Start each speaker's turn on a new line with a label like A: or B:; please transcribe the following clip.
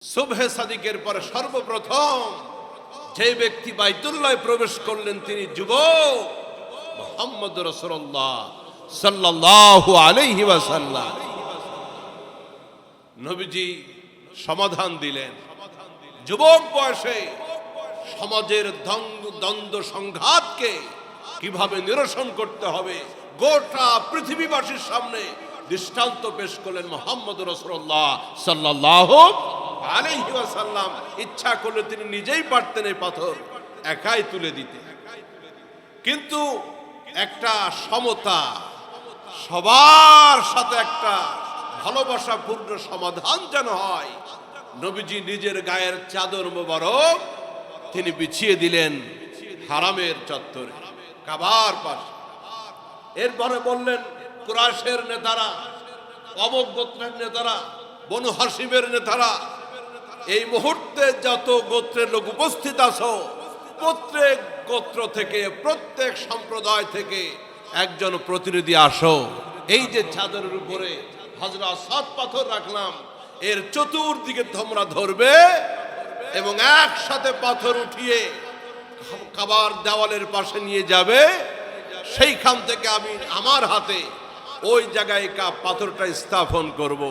A: সুবহে সাদিকের পরে সর্বপ্রথম যে ব্যক্তি বাইতুল্লাহ প্রবেশ করলেন তিনি যুবক মুহাম্মদ রাসূলুল্লাহ সাল্লাল্লাহু আলাইহি ওয়াসাল্লাম। নবীজি সমাধান দিলেন, যুবক বয়সে সমাজের দ্বন্দ্ব সংঘাতকে কিভাবে নিরসন করতে হবে গোটা পৃথিবীবাসীর সামনে দৃষ্টান্ত পেশ করলেন মুহাম্মদ রাসূলুল্লাহ সাল্লাল্লাহু আলাইহি ওয়াসাল্লাম। ইচ্ছা করলে তিনি নিজেই পারতেন এই পাথর একাই তুলে দিতে, কিন্তু একটা সমতা, সবার সাথে একটা ভালোবাসাপূর্ণ সমাধান যেন হয়, নবীজি নিজের গায়ের চাদর মোবারক তিনি বিছিয়ে দিলেন হারামের চত্বরে, কাবার পাশে। এরপরে বললেন, কুরাইশের নেতারা, অমুক গোত্রের নেতারা, বনু হাশিমের নেতারা, এই মুহূর্তে যত গোত্রের লোক উপস্থিত আছো, প্রত্যেক গোত্র থেকে, প্রত্যেক সম্প্রদায় থেকে একজন প্রতিনিধি আসো। এই যে চাদরের উপরে হযরত 7 পাথর রাখলাম, এর চতুর্দিকে তোমরা ধরবে এবং একসাথে পাথর উঠিয়ে কাবার দেওয়ালের পাশে নিয়ে যাবে। সেইখান থেকে আমি আমার হাতে ওই জায়গায় পাথরটা স্থাপন করব।